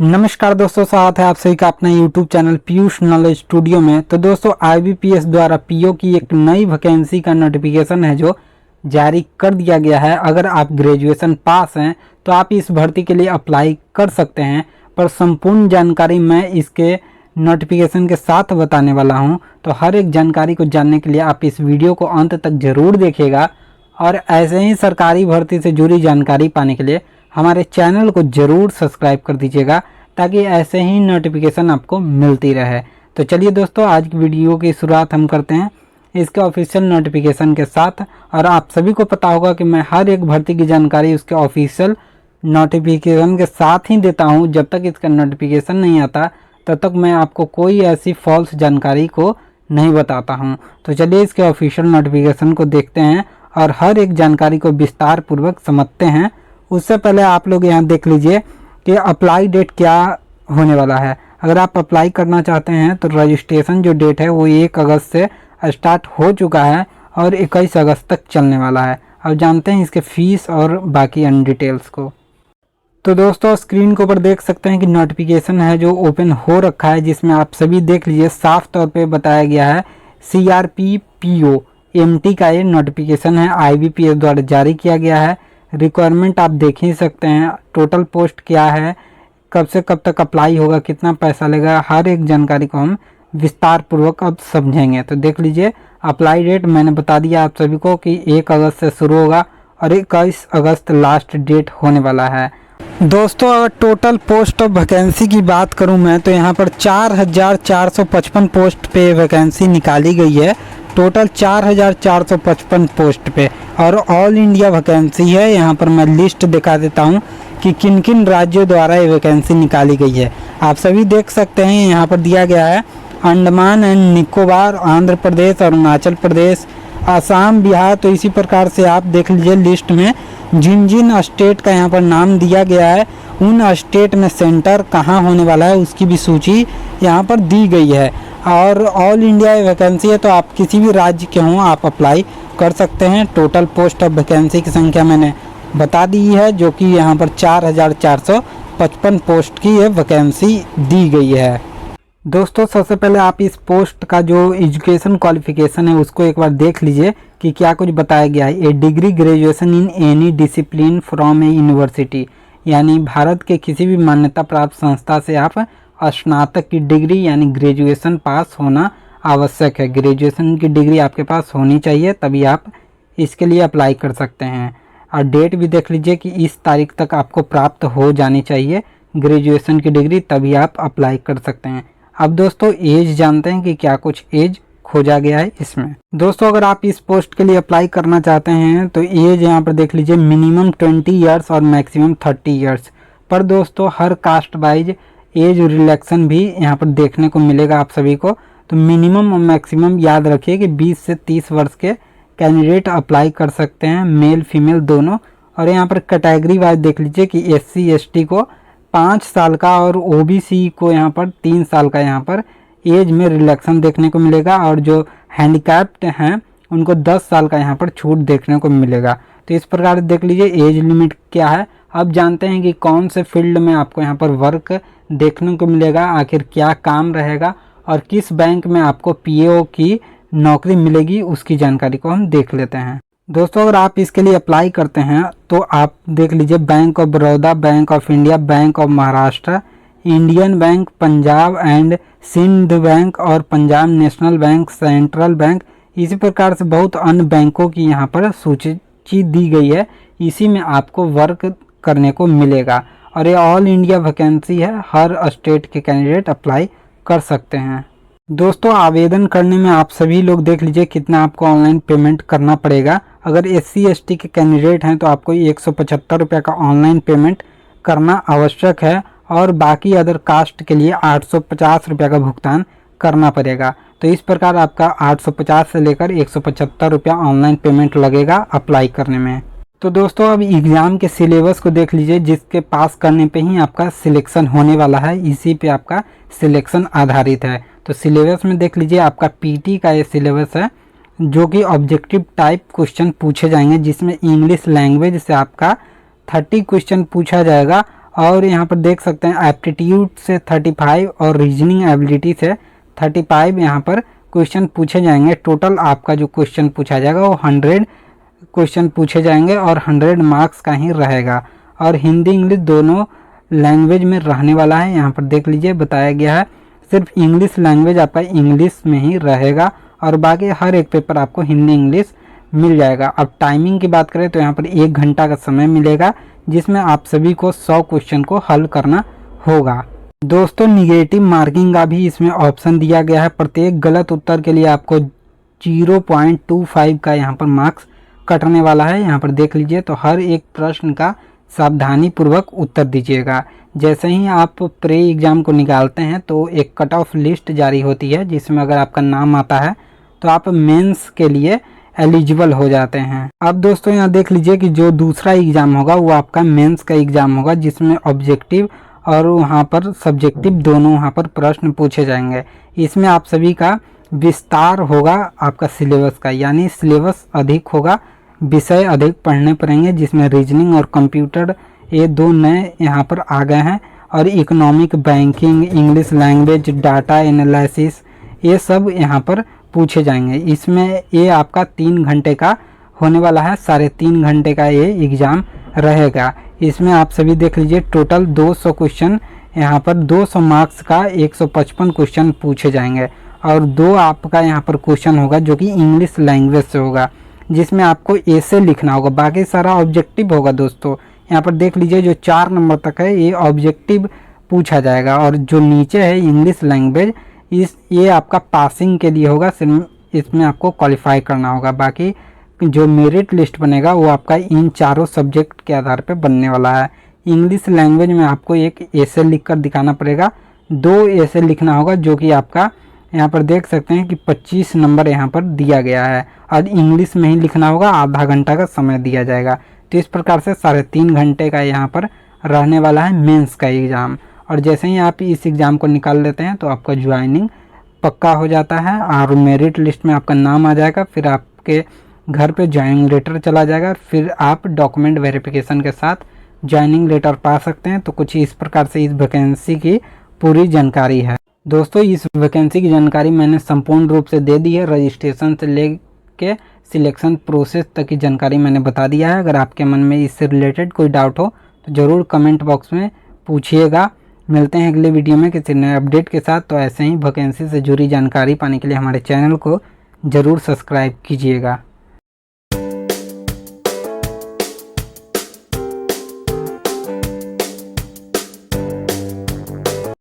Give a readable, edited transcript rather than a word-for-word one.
नमस्कार दोस्तों, स्वागत है आप सभी का अपना YouTube channel Piyush knowledge studio में। तो दोस्तों आईबीपीएस द्वारा पीओ की एक नई वैकेंसी का नोटिफिकेशन है जो जारी कर दिया गया है। अगर आप ग्रेजुएशन पास हैं तो आप इस भर्ती के लिए अप्लाई कर सकते हैं, पर संपूर्ण जानकारी मैं इसके नोटिफिकेशन के साथ बताने वाला हूं। तो हर एक जानकारी को जानने के लिए आप इस वीडियो को अंत तक जरूर देखिएगा और ऐसे ही सरकारी भर्ती से जुड़ी जानकारी पाने के लिए हमारे चैनल को जरूर सब्सक्राइब कर दीजिएगा ताकि ऐसे ही नोटिफिकेशन आपको मिलती रहे। तो चलिए दोस्तों, आज की वीडियो की शुरुआत हम करते हैं इसके ऑफिशियल नोटिफिकेशन के साथ। और आप सभी को पता होगा कि मैं हर एक भर्ती की जानकारी उसके ऑफिशियल नोटिफिकेशन के साथ ही देता हूं। जब तक इसका नोटिफिकेशन नहीं आता तब तक मैं आपको कोई ऐसी फॉल्स जानकारी को नहीं बताता हूं। तो चलिए इसके ऑफिशियल नोटिफिकेशन को देखते हैं और हर एक जानकारी को विस्तार पूर्वक समझते हैं। उससे पहले आप लोग यहाँ देख लीजिए कि अप्लाई डेट क्या होने वाला है। अगर आप अप्लाई करना चाहते हैं तो रजिस्ट्रेशन जो डेट है वो 1 अगस्त से स्टार्ट हो चुका है और 21 अगस्त तक चलने वाला है। अब जानते हैं इसके फीस और बाकी अन्य डिटेल्स को। तो दोस्तों स्क्रीन के ऊपर देख सकते हैं कि नोटिफिकेशन है जो ओपन हो रखा है, जिसमें आप सभी देख लीजिए साफ तौर पे बताया गया है CRPPO MT का ये नोटिफिकेशन है, IBPS द्वारा जारी किया गया है। रिक्वायरमेंट आप देख ही सकते हैं, टोटल पोस्ट क्या है, कब से कब तक अप्लाई होगा, कितना पैसा लगेगा, हर एक जानकारी को हम विस्तार पूर्वक अब समझेंगे। तो देख लीजिए अप्लाई डेट मैंने बता दिया आप सभी को कि 1 अगस्त से शुरू होगा और 21 अगस्त लास्ट डेट होने वाला है। दोस्तों अगर टोटल पोस्ट ऑफ वैकेंसी की बात करूं मैं तो यहाँ पर 4455 पोस्ट पे वैकेंसी निकाली गई है। टोटल 4455 पोस्ट पे और ऑल इंडिया वैकेंसी है। यहाँ पर मैं लिस्ट दिखा देता हूँ कि किन किन राज्यों द्वारा ये वैकेंसी निकाली गई है। आप सभी देख सकते हैं यहाँ पर दिया गया है अंडमान एंड निकोबार, आंध्र प्रदेश, अरुणाचल प्रदेश, आसाम, बिहार। तो इसी प्रकार से आप देख लीजिए लिस्ट में जिन जिन स्टेट का यहाँ पर नाम दिया गया है उन स्टेट में सेंटर कहाँ होने वाला है उसकी भी सूची यहाँ पर दी गई है। और ऑल इंडिया वैकेंसी है तो आप किसी भी राज्य के हों आप अप्लाई कर सकते हैं। टोटल पोस्ट ऑफ वैकेंसी की संख्या मैंने बता दी है जो कि यहाँ पर 4455 पोस्ट की ये वैकेंसी दी गई है। दोस्तों सबसे पहले आप इस पोस्ट का जो एजुकेशन क्वालिफिकेशन है उसको एक बार देख लीजिए कि क्या कुछ बताया गया है। A degree graduation in any discipline from a university, यानी भारत के किसी भी मान्यता प्राप्त संस्था से आप स्नातक की डिग्री यानी ग्रेजुएशन पास होना आवश्यक है। ग्रेजुएशन की डिग्री आपके पास होनी चाहिए तभी आप इसके लिए अप्लाई कर सकते हैं। और डेट भी देख लीजिए कि इस तारीख तक आपको प्राप्त हो जानी चाहिए ग्रेजुएशन की डिग्री, तभी आप अप्लाई कर सकते हैं। अब दोस्तों एज जानते हैं कि क्या कुछ एज खोजा गया है इसमें। दोस्तों अगर आप इस पोस्ट के लिए अप्लाई करना चाहते हैं तो एज यहाँ पर देख लीजिए मिनिमम 20 ईयर्स और मैक्सिमम 30 ईयर्स। पर दोस्तों हर कास्ट वाइज एज रिलैक्सन भी यहाँ पर देखने को मिलेगा आप सभी को। तो मिनिमम और मैक्सिमम याद रखिए कि 20 से 30 वर्ष के कैंडिडेट अप्लाई कर सकते हैं, मेल फीमेल दोनों। और यहाँ पर कैटेगरी वाइज देख लीजिए कि SC ST को 5 साल का और OBC को यहाँ पर 3 साल का यहाँ पर एज में रिलैक्सन देखने को मिलेगा। और जो हैंडीकैप्ड हैं उनको 10 साल का यहाँ पर छूट देखने को मिलेगा। तो इस प्रकार से देख लीजिए एज लिमिट क्या है। अब जानते हैं कि कौन से फील्ड में आपको यहाँ पर वर्क देखने को मिलेगा, आखिर क्या काम रहेगा और किस बैंक में आपको PO की नौकरी मिलेगी उसकी जानकारी को हम देख लेते हैं। दोस्तों अगर आप इसके लिए अप्लाई करते हैं तो आप देख लीजिए Bank of Baroda, Bank of India, Bank of Maharashtra, Indian Bank, Punjab and Sindh Bank और Punjab National Bank, Central Bank, इसी प्रकार से बहुत अन्य बैंकों की यहाँ पर सूची दी गई है। इसी में आपको वर्क करने को मिलेगा और ये ऑल इंडिया वैकेंसी है, हर स्टेट के कैंडिडेट अप्लाई कर सकते हैं। दोस्तों आवेदन करने में आप सभी लोग देख लीजिए कितना आपको ऑनलाइन पेमेंट करना पड़ेगा। अगर SC ST के कैंडिडेट हैं तो आपको 175 रुपये का ऑनलाइन पेमेंट करना आवश्यक है और बाकी अदर कास्ट के लिए 850 रुपये का भुगतान करना पड़ेगा। तो इस प्रकार आपका 850 से लेकर 175 रुपया ऑनलाइन पेमेंट लगेगा अप्लाई करने में। तो दोस्तों अब एग्ज़ाम के सिलेबस को देख लीजिए, जिसके पास करने पे ही आपका सिलेक्शन होने वाला है, इसी पे आपका सिलेक्शन आधारित है। तो सिलेबस में देख लीजिए आपका PT का ये सिलेबस है जो कि ऑब्जेक्टिव टाइप क्वेश्चन पूछे जाएंगे, जिसमें इंग्लिश लैंग्वेज से आपका 30 क्वेश्चन पूछा जाएगा और यहाँ पर देख सकते हैं एप्टीट्यूड से 35 और रीजनिंग एबिलिटी से 35 यहाँ पर क्वेश्चन पूछे जाएंगे। टोटल आपका जो क्वेश्चन पूछा जाएगा वो 100 क्वेश्चन पूछे जाएंगे और 100 मार्क्स का ही रहेगा। और हिंदी इंग्लिश दोनों लैंग्वेज में रहने वाला है। यहाँ पर देख लीजिए बताया गया है सिर्फ इंग्लिश लैंग्वेज आपका इंग्लिश में ही रहेगा और बाकी हर एक पेपर आपको हिंदी इंग्लिश मिल जाएगा। अब टाइमिंग की बात करें तो यहाँ पर 1 घंटा का समय मिलेगा जिसमें आप सभी को 100 क्वेश्चन को हल करना होगा। दोस्तों निगेटिव मार्किंग का भी इसमें ऑप्शन दिया गया है। प्रत्येक गलत उत्तर के लिए आपको 0.25 का यहाँ पर मार्क्स कटने वाला है। यहाँ पर देख लीजिए तो हर एक प्रश्न का सावधानी पूर्वक उत्तर दीजिएगा। जैसे ही आप प्री एग्ज़ाम को निकालते हैं तो एक कट ऑफ लिस्ट जारी होती है जिसमें अगर आपका नाम आता है तो आप मेंस के लिए एलिजिबल हो जाते हैं। अब दोस्तों यहाँ देख लीजिए कि जो दूसरा एग्ज़ाम होगा वो आपका मेंस का एग्ज़ाम होगा जिसमें ऑब्जेक्टिव और वहाँ पर सब्जेक्टिव दोनों वहाँ पर प्रश्न पूछे जाएंगे। इसमें आप सभी का विस्तार होगा आपका सिलेबस का, यानी सिलेबस अधिक होगा, विषय अधिक पढ़ने पड़ेंगे जिसमें रीजनिंग और कंप्यूटर ये 2 नए यहाँ पर आ गए हैं और economic, banking, English language, data analysis ये सब यहाँ पर पूछे जाएंगे। इसमें ये आपका 3 घंटे का होने वाला है, 3.5 घंटे का ये एग्ज़ाम रहेगा। इसमें आप सभी देख लीजिए टोटल 200 क्वेश्चन यहाँ पर 200 मार्क्स का 155 क्वेश्चन पूछे जाएंगे और 2 आपका यहाँ पर क्वेश्चन होगा जो कि इंग्लिश लैंग्वेज से होगा जिसमें आपको ऐसे लिखना होगा, बाकी सारा ऑब्जेक्टिव होगा। दोस्तों यहाँ पर देख लीजिए जो 4 नंबर तक है ये ऑब्जेक्टिव पूछा जाएगा और जो नीचे है इंग्लिश लैंग्वेज ये आपका पासिंग के लिए होगा, सिर्फ इसमें आपको क्वालिफाई करना होगा। बाकी जो मेरिट लिस्ट बनेगा वो आपका इन चारों सब्जेक्ट के आधार पर बनने वाला है। इंग्लिश लैंग्वेज में आपको एक ऐसे लिख कर दिखाना पड़ेगा, 2 ऐसे लिखना होगा जो कि आपका यहाँ पर देख सकते हैं कि 25 नंबर यहाँ पर दिया गया है और इंग्लिश में ही लिखना होगा, आधा घंटा का समय दिया जाएगा। तो इस प्रकार से 3.5 घंटे का यहाँ पर रहने वाला है मेंस का एग्ज़ाम। और जैसे ही आप इस एग्ज़ाम को निकाल लेते हैं तो आपका ज्वाइनिंग पक्का हो जाता है और मेरिट लिस्ट में आपका नाम आ जाएगा, फिर आपके घर पे ज्वाइनिंग लेटर चला जाएगा, फिर आप डॉक्यूमेंट वेरिफिकेशन के साथ ज्वाइनिंग लेटर पा सकते हैं। तो कुछ इस प्रकार से इस वैकेंसी की पूरी जानकारी है। दोस्तों इस वैकेंसी की जानकारी मैंने संपूर्ण रूप से दे दी है, रजिस्ट्रेशन से लेके सिलेक्शन प्रोसेस तक की जानकारी मैंने बता दिया है। अगर आपके मन में इससे रिलेटेड कोई डाउट हो तो ज़रूर कमेंट बॉक्स में पूछिएगा। मिलते हैं अगले वीडियो में किसी नए अपडेट के साथ। तो ऐसे ही वैकेंसी से जुड़ी जानकारी पाने के लिए हमारे चैनल को ज़रूर सब्सक्राइब कीजिएगा।